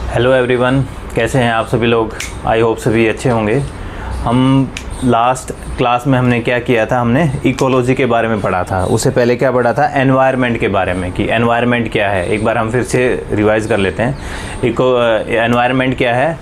Hello everyone, कैसे हैं आप सभी लोग। आई होप सभी अच्छे होंगे। हम लास्ट क्लास में हमने क्या किया था, हमने इकोलॉजी के बारे में पढ़ा था। उससे पहले क्या पढ़ा था, एनवायरनमेंट के बारे में कि एनवायरनमेंट क्या है। एक बार हम फिर से रिवाइज कर लेते हैं। एनवायरनमेंट क्या है,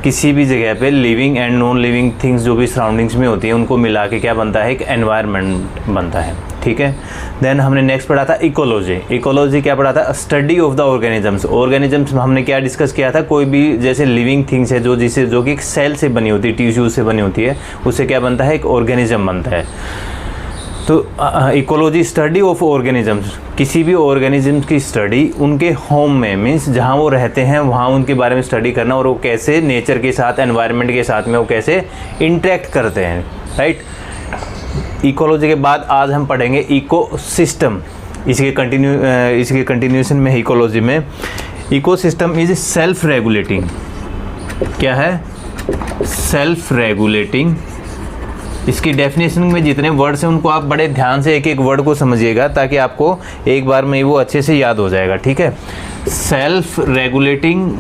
किसी भी जगह पे living and non living things जो भी सराउंडिंग्स में होती हैं उनको मिला के क्या बनता है, एक एनवायरनमेंट बनता है। ठीक है। देन हमने नेक्स्ट पढ़ा था इकोलॉजी। इकोलॉजी क्या पढ़ा था, study of the organisms. Organisms हमने क्या डिस्कस किया था, कोई भी जैसे लिविंग थिंग्स है जो कि एक सेल से बनी होती है, टिश्यूज से बनी होती है, उससे क्या बनता है, एक ऑर्गेनिज्म बनता है। तो इकोलॉजी स्टडी ऑफ ऑर्गेनिजम्स, किसी भी ऑर्गेनिज्म की स्टडी उनके होम में, मीन्स जहाँ वो रहते हैं वहाँ उनके बारे में स्टडी करना, और वो कैसे नेचर के साथ, एनवायरनमेंट के साथ में वो कैसे इंटरेक्ट करते हैं। राइट। इकोलॉजी के बाद आज हम पढ़ेंगे इकोसिस्टम। इसके कंटिन्यूएशन में इकोलॉजी में इकोसिस्टम इज सेल्फ रेगुलेटिंग। क्या है, सेल्फ रेगुलेटिंग। इसकी डेफिनेशन में जितने वर्ड्स हैं उनको आप बड़े ध्यान से एक एक वर्ड को समझिएगा, ताकि आपको एक बार में वो अच्छे से याद हो जाएगा। ठीक है। Self regulating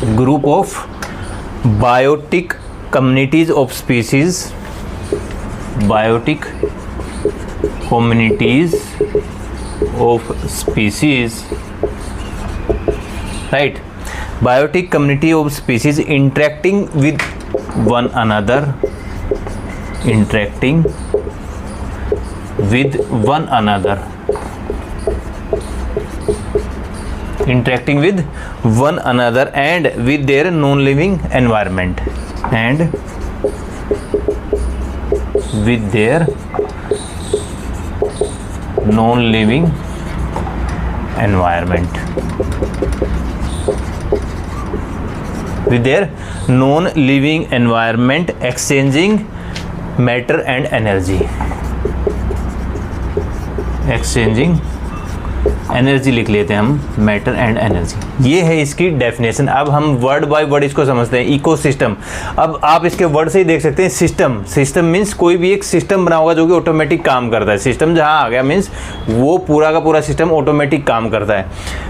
group of biotic communities of species, biotic communities of species. Right. Biotic community of species interacting with one another, interacting with one another, interacting with one another and with their non-living environment, and with their non-living environment, with their non-living environment exchanging matter and energy, exchanging energy लिख लेते हैं हम, matter and energy. ये है इसकी definition. अब हम word by word इसको समझते हैं। इकोसिस्टम, अब आप इसके वर्ड से ही देख सकते हैं। सिस्टम, सिस्टम मीन्स कोई भी एक सिस्टम बना होगा जो कि ऑटोमेटिक काम करता है। सिस्टम जहाँ आ गया मीन्स वो पूरा का पूरा सिस्टम ऑटोमेटिक काम करता है।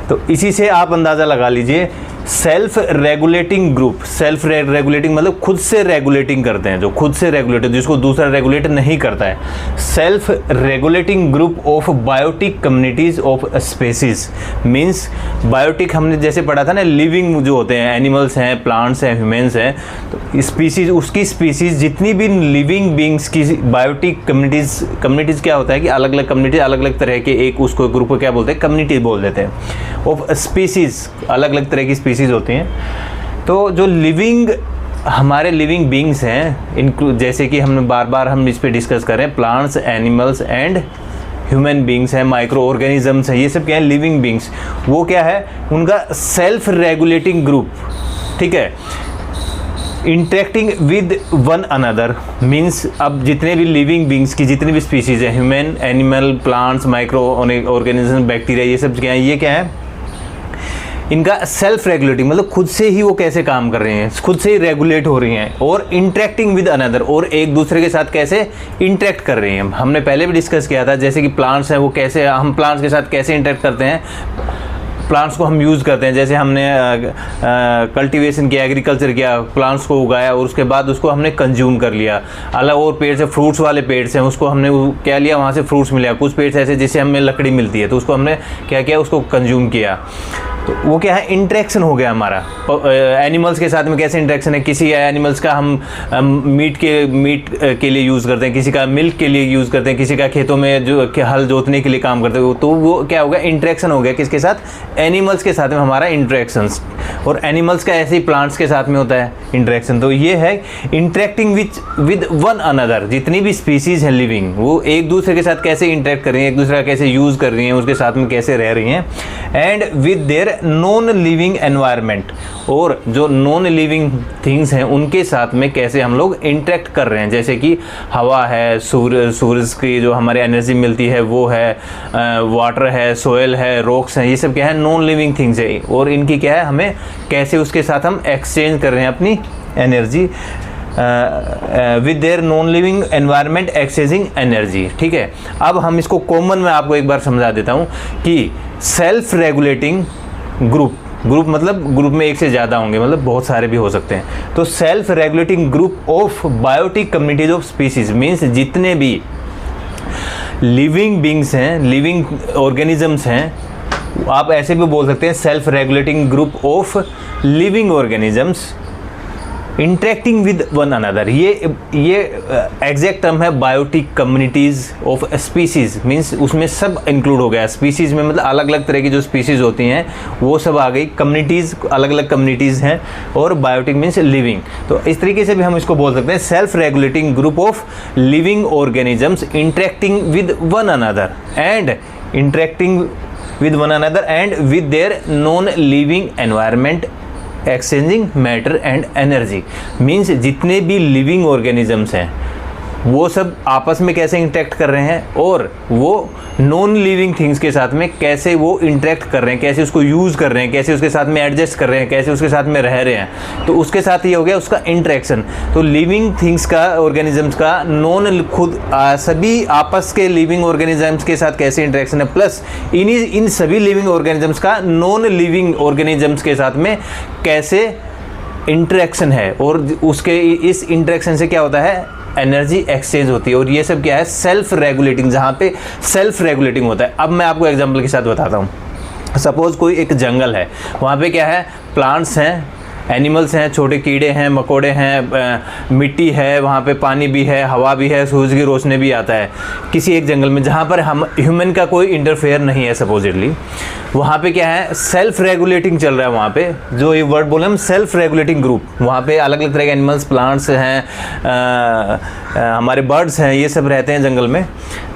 तो इसी से आप अंदाज़ा लगा लीजिए। Self regulating group, self regulating मतलब खुद से रेगुलेटिंग करते हैं, जो खुद से रेगुलेट, जिसको दूसरा रेगुलेट नहीं करता है। Self regulating group of biotic communities of species means, biotic हमने जैसे पढ़ा था ना, लिविंग जो होते हैं, एनिमल्स हैं, प्लांट्स हैं, ह्यूमन्स हैं, तो स्पीसीज, उसकी स्पीसीज जितनी भी लिविंग बींग्स की बायोटिक कम्युनिटीज क्या होता है कि अलग अलग कम्युनिटी, अलग अलग तरह के एक उसको ग्रुप को क्या बोलते हैं, कम्युनिटी बोल देते हैं। ऑफ स्पीसीज, अलग अलग तरह की स्पीसीज होती हैं। तो जो लिविंग, हमारे लिविंग बींग्स हैं, जैसे कि हमने बार बार हम इस पे डिस्कस कर रहे हैं, plants, animals and human beings हैं, माइक्रो ऑर्गेनिजम्स हैं, ये सब क्या है, लिविंग बींग्स। वो क्या है, उनका सेल्फ रेगुलेटिंग ग्रुप। ठीक है। Interacting with one another means, अब जितने भी लिविंग बींग्स की जितनी भी स्पीसीज हैं, human, animal, plants, micro organism, bacteria, ये सब क्या है, ये क्या है, इनका सेल्फ रेगुलेटिंग मतलब खुद से ही वो कैसे काम कर रहे हैं, खुद से ही रेगुलेट हो रही हैं। और इंटरेक्टिंग विद अनदर, और एक दूसरे के साथ कैसे इंटरेक्ट कर रही हैं। हमने पहले भी डिस्कस किया था, जैसे कि प्लांट्स हैं, वो कैसे, हम प्लांट्स के साथ कैसे इंटरेक्ट करते हैं। प्लांट्स को हम यूज़ करते हैं, जैसे हमने कल्टीवेशन किया, एग्रीकल्चर किया, प्लांट्स को उगाया और उसके बाद उसको हमने कंज्यूम कर लिया। अलग और पेड़ से, फ्रूट्स वाले पेड़ से, उसको हमने क्या लिया, वहाँ से फ्रूट्स मिला। कुछ पेड़ ऐसे जिससे हमें लकड़ी मिलती है, तो उसको हमने क्या किया, उसको कंज्यूम किया। तो वो क्या है, इंटरेक्शन हो गया हमारा। एनिमल्स के साथ में कैसे इंटरेक्शन है, किसी एनिमल्स का हम मीट के लिए यूज़ करते हैं, किसी का मिल्क के लिए यूज़ करते हैं, किसी का खेतों में जो हल जोतने के लिए काम करते हैं। तो वो क्या हो गया, इंटरेक्शन हो गया। किसके साथ, एनिमल्स के साथ में हमारा इंटरेक्शंस। और एनिमल्स का ऐसे ही प्लांट्स के साथ में होता है इंटरेक्शन। तो ये है इंटरेक्टिंग विद वन अनदर, जितनी भी स्पीसीज हैं लिविंग, वो एक दूसरे के साथ कैसे इंटरेक्ट कर रही हैं, एक दूसरे का कैसे यूज़ कर रही हैं, उसके साथ में कैसे रह रही हैं। And with their non living environment, और जो नॉन लिविंग थिंग्स हैं उनके साथ में कैसे हम लोग इंटरेक्ट कर रहे हैं। जैसे कि हवा है, सूरज की जो हमारे एनर्जी मिलती है वो है, वाटर है, सोयल है, रॉक्स हैं, ये सब क्या है, नॉन लिविंग थिंग्स है। और इनकी क्या है, हमें कैसे उसके साथ हम एक्सचेंज कर रहे हैं अपनी energy. With their non living environment exchanging energy. ठीक है, अब हम इसको कॉमन में आपको एक बार समझा देता हूँ कि सेल्फ रेगुलेटिंग ग्रुप, ग्रुप मतलब ग्रुप में एक से ज़्यादा होंगे, मतलब बहुत सारे भी हो सकते हैं। तो self regulating group of biotic communities of species means जितने भी लिविंग बींग्स हैं, लिविंग ऑर्गेनिजम्स हैं, आप ऐसे भी बोल सकते हैं self regulating group of living organisms interacting with one another. ये एग्जैक्ट टर्म है biotic communities of species, means उसमें सब इंक्लूड हो गया। स्पीसीज में मतलब अलग अलग तरह की जो स्पीसीज होती हैं वो सब आ गई, कम्युनिटीज़ अलग अलग कम्युनिटीज़ हैं, और बायोटिक मीन्स लिविंग। तो इस तरीके से भी हम इसको बोल सकते हैं self regulating group of living organisms interacting with one another and interacting with one another and with their non-living environment exchanging matter and energy। Means जितने भी लिविंग ऑर्गेनिजम्स हैं वो सब आपस में कैसे इंटरेक्ट कर रहे हैं और वो नॉन लिविंग थिंग्स के साथ में कैसे वो इंटरेक्ट कर रहे हैं, कैसे उसको यूज़ कर रहे हैं, कैसे उसके साथ में एडजस्ट कर रहे हैं, कैसे उसके साथ में रह रहे हैं। तो उसके साथ ये हो गया उसका इंटरेक्शन। तो लिविंग थिंग्स का, ऑर्गेनिजम्स का नॉन खुद सभी आपस के लिविंग ऑर्गेनिजम्स के साथ कैसे इंटरेक्शन है, प्लस इन सभी लिविंग ऑर्गेनिजम्स का नॉन लिविंग ऑर्गेनिजम्स के साथ में कैसे इंटरेक्शन है, और उसके इस इंटरेक्शन से क्या होता है, एनर्जी एक्सचेंज होती है। और ये सब क्या है, सेल्फ रेगुलेटिंग, जहाँ पे सेल्फ रेगुलेटिंग होता है। अब मैं आपको एग्जांपल के साथ बताता हूँ। सपोज कोई एक जंगल है, वहाँ पे क्या है, प्लांट्स हैं, एनिमल्स हैं, छोटे कीड़े हैं, मकोड़े हैं, मिट्टी है, वहाँ पे पानी भी है, हवा भी है, सूरज की रोशनी भी आता है किसी एक जंगल में जहाँ पर हम ह्यूमन का कोई इंटरफेयर नहीं है सपोजिटली। वहाँ पे क्या है, सेल्फ रेगुलेटिंग चल रहा है। वहाँ पे जो ये वर्ड बोले हम, सेल्फ रेगुलेटिंग ग्रुप, वहाँ पे अलग अलग तरह के एनिमल्स, प्लांट्स हैं, हमारे बर्ड्स हैं, ये सब रहते हैं जंगल में।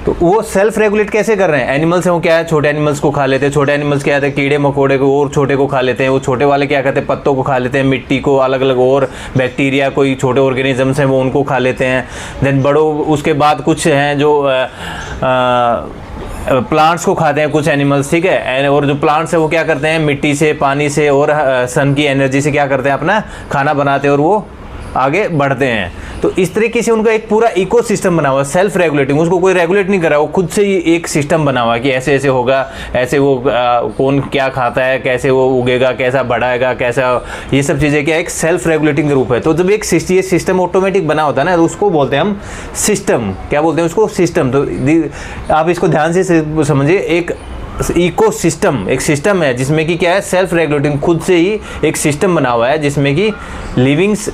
तो वो सेल्फ रेगुलेट कैसे कर रहे हैं, एनिमल्स हैं वो क्या है, छोटे एनिमल्स को खा लेते हैं, छोटे एनिमल्स क्या है, कीड़े मकोड़े को और छोटे को खा लेते हैं, वो छोटे वाले क्या करते हैं, पत्तों को खा लेते हैं, मिट्टी को, अलग अलग और बैक्टीरिया, कोई छोटे ऑर्गेनिजम्स हैं वो उनको खा लेते हैं। देन बड़ों, उसके बाद कुछ हैं जो प्लांट्स को खाते हैं कुछ एनिमल्स, ठीक है। और जो प्लांट्स है वो क्या करते हैं, मिट्टी से, पानी से और सन की एनर्जी से क्या करते हैं, अपना खाना बनाते हैं और वो आगे बढ़ते हैं। तो इस तरीके से उनका एक पूरा इकोसिस्टम बना हुआ है, सेल्फ रेगुलेटिंग। उसको कोई रेगुलेट नहीं कर रहा, वो खुद से ही एक सिस्टम बना हुआ है कि ऐसे ऐसे होगा, ऐसे वो कौन क्या खाता है, कैसे वो उगेगा, कैसा बढ़ाएगा, कैसा, ये सब चीज़ें क्या एक सेल्फ रेगुलेटिंग ग्रुप है। तो जब एक ये सिस्टम ऑटोमेटिक बना होता है ना, तो उसको बोलते हैं हम सिस्टम। क्या बोलते हैं उसको, सिस्टम। तो आप इसको ध्यान से समझिए, एक इकोसिस्टम एक सिस्टम है जिसमें कि क्या है, सेल्फ रेगुलेटिंग, खुद से ही एक सिस्टम बना हुआ है जिसमें कि livings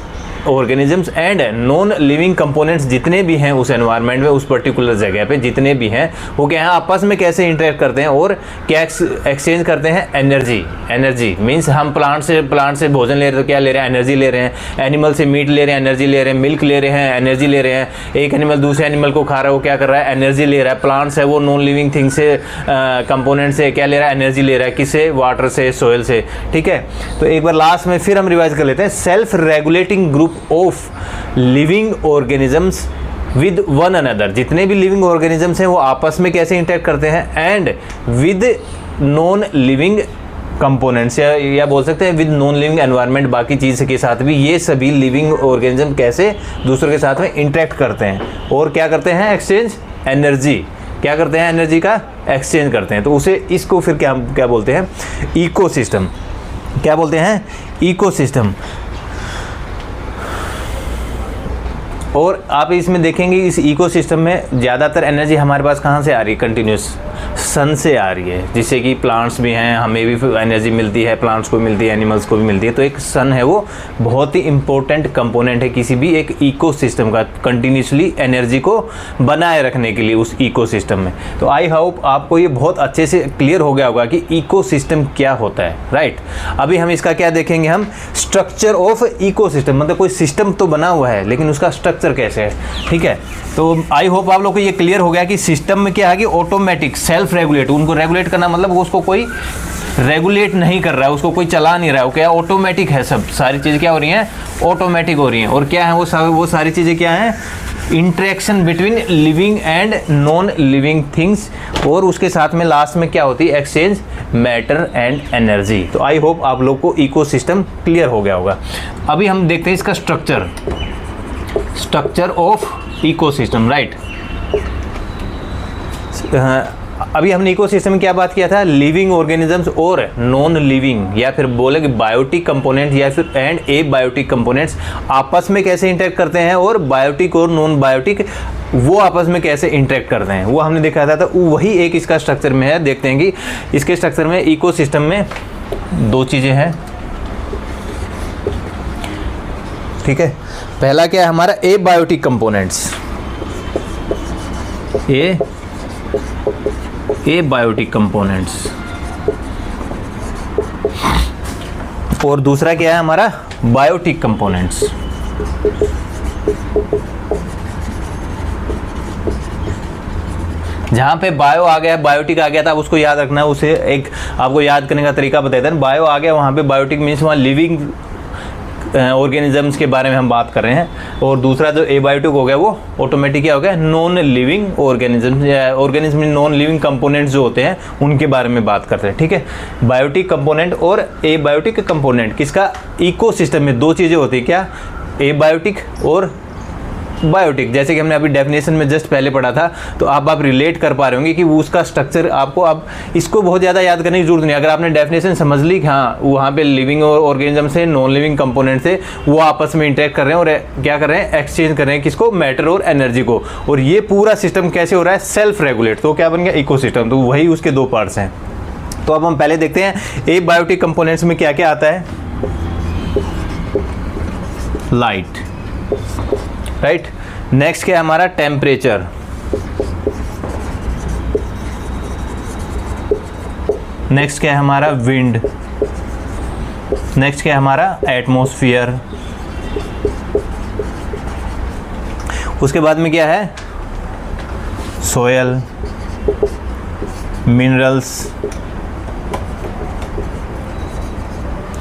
organisms and non living components जितने भी हैं उस एनवायरनमेंट में, उस पर्टिकुलर जगह पे जितने भी हैं, वो क्या है, आपस में कैसे इंटरेक्ट करते हैं और क्या एक्सचेंज करते हैं, एनर्जी। एनर्जी मीन्स हम प्लांट से भोजन ले रहे हैं तो क्या ले रहे हैं, एनर्जी ले रहे हैं। एनिमल से मीट ले रहे हैं, एनर्जी ले रहे हैं। मिल्क ले रहे हैं, एनर्जी ले रहे हैं। एक एनिमल दूसरे एनिमल को खा रहा है, वो क्या कर रहा है, एनर्जी ले रहा है। प्लांट्स है वो नॉन लिविंग थिंग से, कंपोनेंट से क्या ले रहा है, एनर्जी ले रहा है। किससे, वाटर से, सोयल से, ठीक है। तो एक बार लास्ट में फिर हम रिवाइज कर लेते हैं, self regulating group of living organisms with one another, जितने भी लिविंग ऑर्गेनिजम्स हैं वो आपस में कैसे इंटरेक्ट करते हैं, and with non living components, या बोल सकते हैं विद नॉन लिविंग एनवायरनमेंट, बाकी चीज़ के साथ भी ये सभी लिविंग ऑर्गेनिज्म कैसे दूसरों के साथ में इंटरेक्ट करते हैं और क्या करते हैं, एक्सचेंज एनर्जी। क्या करते हैं, एनर्जी का एक्सचेंज करते हैं। तो उसे, इसको फिर क्या बोलते हैं, इकोसिस्टम। क्या बोलते हैं, इकोसिस्टम। और आप इसमें देखेंगे इस इकोसिस्टम में ज़्यादातर एनर्जी हमारे पास कहाँ से आ रही है, कंटिन्यूस सन से आ रही है, जिससे कि प्लांट्स भी हैं, हमें भी एनर्जी मिलती है, प्लांट्स को मिलती है, एनिमल्स को भी मिलती है। तो एक सन है वो बहुत ही इंपॉर्टेंट कंपोनेंट है किसी भी एक इकोसिस्टम का, कंटिन्यूसली एनर्जी को बनाए रखने के लिए उस इकोसिस्टम में। तो आई होप आपको ये बहुत अच्छे से क्लियर हो गया होगा कि इकोसिस्टम क्या होता है, राइट। अभी हम इसका क्या देखेंगे, हम स्ट्रक्चर ऑफ इकोसिस्टम, मतलब कोई सिस्टम तो बना हुआ है लेकिन उसका स्ट्रक्चर कैसे है, ठीक है। तो आई होप आप लोग को ये क्लियर हो गया कि सिस्टम में क्या है कि ऑटोमेटिक सेल्फ रेगुलेट, उनको रेगुलेट करना मतलब उसको कोई रेगुलेट नहीं कर रहा है, उसको कोई चला नहीं रहा है, वो क्या ऑटोमेटिक है, सब सारी चीज़ें क्या हो रही हैं, ऑटोमेटिक हो रही हैं। और क्या है वो सारी चीज़ें क्या हैं, interaction between living and non living things, और उसके साथ में लास्ट में क्या होती है, एक्सचेंज मैटर एंड एनर्जी। तो आई होप आप लोग को इकोसिस्टम क्लियर हो गया होगा। अभी हम देखते हैं इसका structure. Structure of ecosystem, right. अभी हमने इकोसिस्टम में क्या बात किया था, लिविंग ऑर्गेनिजम्स और नॉन लिविंग, या फिर बोले कि बायोटिक कंपोनेंट या फिर एंड ए बायोटिक कंपोनेंट्स आपस में कैसे इंटरेक्ट करते हैं, और बायोटिक और नॉन बायोटिक वो आपस में कैसे इंटरेक्ट करते हैं, वो हमने दिखाया था। तो वही एक इसका स्ट्रक्चर में है। देखते हैं कि इसके स्ट्रक्चर में इकोसिस्टम में दो चीज़ें हैं, ठीक है। पहला क्या है हमारा, ए बायोटिक कंपोनेंट्स, ए बायोटिक कंपोनेंट्स, और दूसरा क्या है हमारा, बायोटिक कंपोनेंट्स। जहां पे बायो आ गया, बायोटिक आ गया था, उसको याद रखना है। उसे एक आपको याद करने का तरीका बताया था, बायो आ गया वहां पे, बायोटिक मीन्स वहां लिविंग ऑर्गेनिजम्स के बारे में हम बात कर रहे हैं, और दूसरा जो एबायोटिक हो गया वो ऑटोमेटिक क्या हो गया, नॉन लिविंग ऑर्गेनिजम्स, या ऑर्गेनिज्म में नॉन लिविंग कंपोनेंट्स जो होते हैं उनके बारे में बात करते हैं, ठीक है। बायोटिक कंपोनेंट और एबायोटिक कंपोनेंट, किसका, इकोसिस्टम में दो चीज़ें होती है, क्या, एबायोटिक और बायोटिक। जैसे कि हमने अभी डेफिनेशन में जस्ट पहले पढ़ा था, तो आप रिलेट कर पा रहे होंगे कि वो उसका स्ट्रक्चर आपको, अब इसको बहुत ज़्यादा याद करने की जरूरत नहीं। अगर आपने डेफिनेशन समझ ली कि हाँ वहाँ पे लिविंग ऑर्गेनिज्म से नॉन लिविंग कंपोनेंट से वो आपस में इंटरेक्ट कर रहे हैं और क्या कर रहे हैं, एक्सचेंज कर रहे हैं, किसको, मैटर और एनर्जी को, और ये पूरा सिस्टम कैसे हो रहा है, सेल्फ रेगुलेट। तो क्या बन गया, इकोसिस्टम। तो वही उसके दो पार्ट्स हैं। तो अब हम पहले देखते हैं ए बायोटिक कंपोनेंट्स में क्या क्या आता है। Light, right. नेक्स्ट क्या है हमारा, टेम्परेचर। नेक्स्ट क्या है हमारा, विंड। नेक्स्ट क्या है हमारा, एटमॉस्फेयर। उसके बाद में क्या है, सोयल, मिनरल्स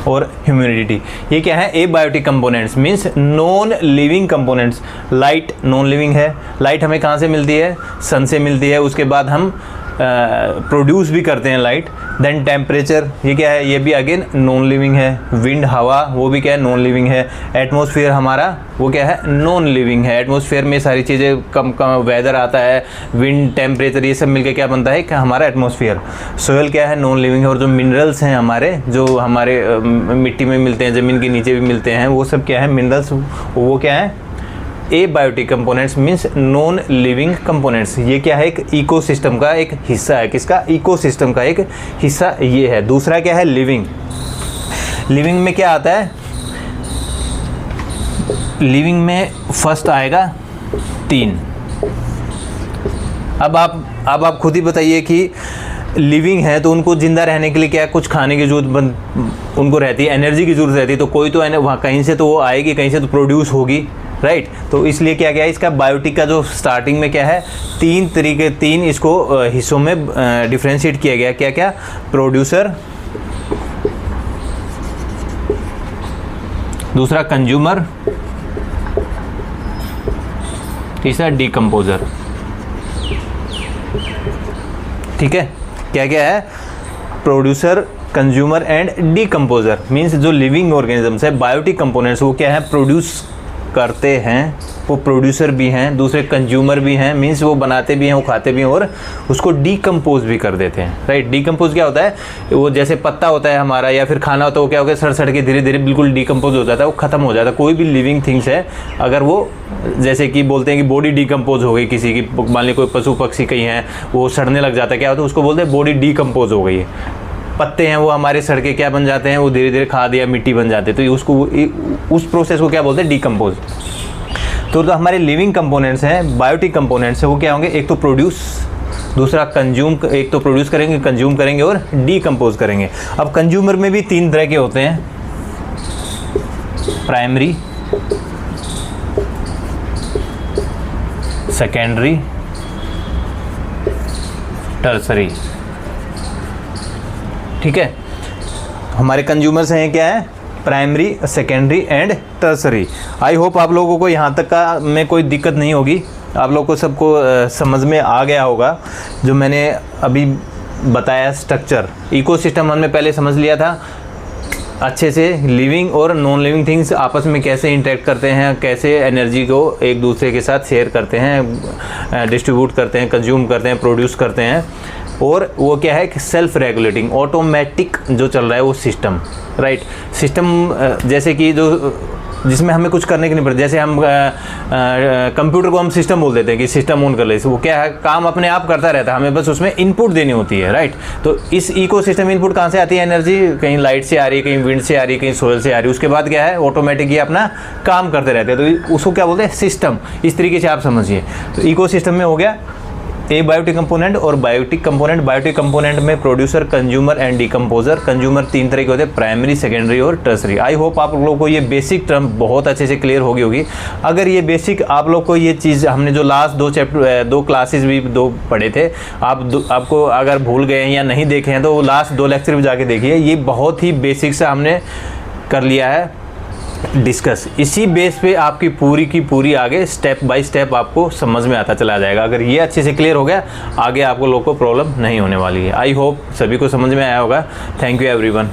और ह्यूमिडिटी। ये क्या है, abiotic components means non living components. Light non living है, लाइट हमें कहाँ से मिलती है, सन से मिलती है। उसके बाद हम प्रोड्यूस भी करते हैं लाइट। देन टेम्परेचर, ये क्या है, ये भी अगेन नॉन लिविंग है। विंड, हवा, वो भी क्या है, नॉन लिविंग है। एटमॉस्फेयर हमारा वो क्या है, नॉन लिविंग है। एटमॉस्फेयर में सारी चीज़ें कम वेदर आता है, विंड, टेम्परेचर, ये सब मिलकर क्या बनता है कि हमारा एटमॉस्फेयर। सोयल क्या है, नॉन लिविंग है। और जो मिनरल्स हैं हमारे, जो हमारे मिट्टी में मिलते हैं, ज़मीन के नीचे भी मिलते हैं, वो सब क्या है, मिनरल्स, वो क्या है, abiotic components means non living components. ये क्या है, एक इकोसिस्टम का एक हिस्सा है। किसका, इकोसिस्टम का एक हिस्सा ये है। दूसरा क्या है, लिविंग। लिविंग में क्या आता है, लिविंग में फर्स्ट आएगा 3। अब आप खुद ही बताइए कि लिविंग है तो उनको जिंदा रहने के लिए क्या, कुछ खाने की जरूरत उनको रहती है, एनर्जी की जरूरत रहती है। तो कोई तो वहाँ कहीं से तो वो आएगी, कहीं से तो प्रोड्यूस होगी, राइट। तो इसलिए क्या क्या है, इसका बायोटिक का जो स्टार्टिंग में क्या है, 3 इसको हिस्सों में डिफ्रेंशिएट किया गया। क्या क्या, प्रोड्यूसर, दूसरा कंज्यूमर, तीसरा डिकम्पोजर। ठीक है, क्या क्या है, producer, consumer and decomposer. Means जो लिविंग ऑर्गेनिजम्स है, बायोटिक कंपोनेंट्स, वो क्या है, प्रोड्यूस करते हैं, वो प्रोड्यूसर भी हैं, दूसरे कंज्यूमर भी हैं। मीन्स वो बनाते भी हैं, वो खाते भी हैं, और उसको डिकम्पोज भी कर देते हैं, राइट। डिकम्पोज क्या होता है, वो जैसे पत्ता होता है हमारा या फिर खाना होता है, वो क्या होगा, सड़ के धीरे धीरे बिल्कुल डिकम्पोज हो जाता है, वो खत्म हो जाता है। कोई भी लिविंग थिंग्स है, अगर वो जैसे कि बोलते हैं कि बॉडी डिकम्पोज हो गई किसी की, मान लीजिए कोई पशु पक्षी कहीं है, वो सड़ने लग जाता है, क्या होता है, उसको बोलते हैं बॉडी डिकम्पोज हो गई है। पत्ते हैं वो हमारे सड़के क्या बन जाते हैं, वो धीरे धीरे खाद या मिट्टी बन जाते हैं। तो उसको, उस प्रोसेस को क्या बोलते हैं, डिकम्पोज। तो हमारे लिविंग कंपोनेंट्स हैं, बायोटिक कंपोनेंट्स हैं, वो क्या होंगे, एक तो प्रोड्यूस, दूसरा कंज्यूम। एक तो प्रोड्यूस करेंगे, कंज्यूम करेंगे और डिकम्पोज करेंगे। अब कंज्यूमर में भी 3 तरह के होते हैं, प्राइमरी, सेकेंडरी, टर्सरी। ठीक है, हमारे कंज्यूमर्स हैं क्या है, primary, secondary and tertiary. I hope आप लोगों को यहाँ तक का में कोई दिक्कत नहीं होगी, आप लोगों को सबको समझ में आ गया होगा जो मैंने अभी बताया स्ट्रक्चर। इकोसिस्टम हमने पहले समझ लिया था, अच्छे से लिविंग और नॉन लिविंग थिंग्स आपस में कैसे इंटरेक्ट करते हैं, कैसे एनर्जी को एक दूसरे के साथ शेयर करते हैं, डिस्ट्रीब्यूट करते हैं, कंज्यूम करते हैं, प्रोड्यूस करते हैं। और वो क्या है कि सेल्फ रेगुलेटिंग ऑटोमेटिक जो चल रहा है वो सिस्टम, राइट। सिस्टम जैसे कि जो जिसमें हमें कुछ करने की नहीं पड़ती, जैसे हम कंप्यूटर को हम सिस्टम बोल देते हैं कि सिस्टम ऑन कर ले, वो क्या है काम अपने आप करता रहता है, हमें बस उसमें इनपुट देनी होती है, राइट। तो इस इकोसिस्टम इनपुट कहाँ से आती है एनर्जी, कहीं लाइट से आ रही है, कहीं विंड से आ रही है, कहीं सोयल से आ रही है, उसके बाद क्या है ऑटोमेटिक ये अपना काम करते रहते हैं, तो उसको क्या बोलते हैं सिस्टम। इस तरीके से आप समझिए। तो इकोसिस्टम में हो गया एबायोटिक कंपोनेंट और बायोटिक कंपोनेंट। बायोटिक कंपोनेंट में producer, consumer and decomposer. Consumer 3 तरह के होते हैं, प्राइमरी, सेकेंडरी और टर्सरी। आई होप आप लोगों को ये बेसिक टर्म बहुत अच्छे से क्लियर होगी। अगर ये बेसिक आप लोग को ये चीज़ हमने जो लास्ट 2 क्लासेस भी 2 पढ़े थे, आपको अगर भूल गए हैं या नहीं देखे हैं तो लास्ट 2 लेक्चर भी जाके देखिए। ये बहुत ही बेसिक से हमने कर लिया है डिस्कस। इसी बेस पे आपकी पूरी की पूरी आगे स्टेप बाय स्टेप आपको समझ में आता चला जाएगा। अगर ये अच्छे से क्लियर हो गया, आगे आपको लोग को प्रॉब्लम नहीं होने वाली है। आई होप सभी को समझ में आया होगा। Thank you everyone.